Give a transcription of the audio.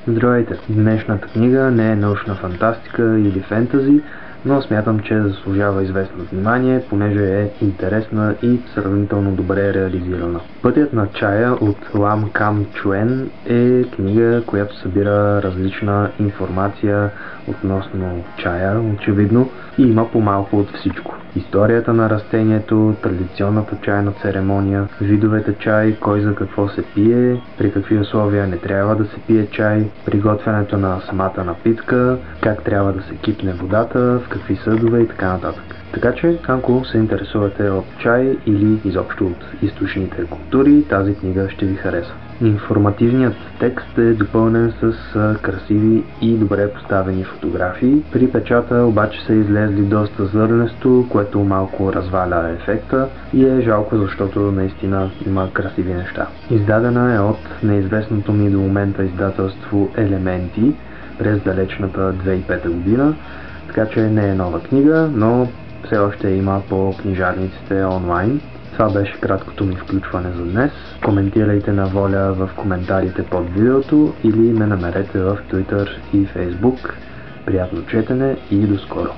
Здравейте! Днешната книга не е научна фантастика или фентази, но смятам, че заслужава известно внимание, понеже е интересна и сравнително добре реализирана. Пътят на чая от Лам Кам Чуен е книга, която събира различна информация относно чая, очевидно, и има по-малко от всичко. Историята на растението, традиционната чайна церемония, видовете чай, кой за какво се пие, при какви условия не трябва да се пие чай, приготвянето на самата напитка, как трябва да се кипне водата, в какви съдове и така нататък. Така че, ако се интересувате от чай или изобщо от източните култури, тази книга ще ви хареса. Информативният текст е допълнен с красиви и добре поставени фотографии. При печата обаче са излезли доста зърнесто, което малко разваля ефекта и е жалко, защото наистина има красиви неща. Издадена е от неизвестното ми до момента издателство Елементи през далечната 2005 година, така че не е нова книга, но все още има по книжарниците онлайн. Това беше краткото ми включване за днес. Коментирайте на воля в коментарите под видеото или ме намерете в Twitter и Facebook. Приятно четене и до скоро!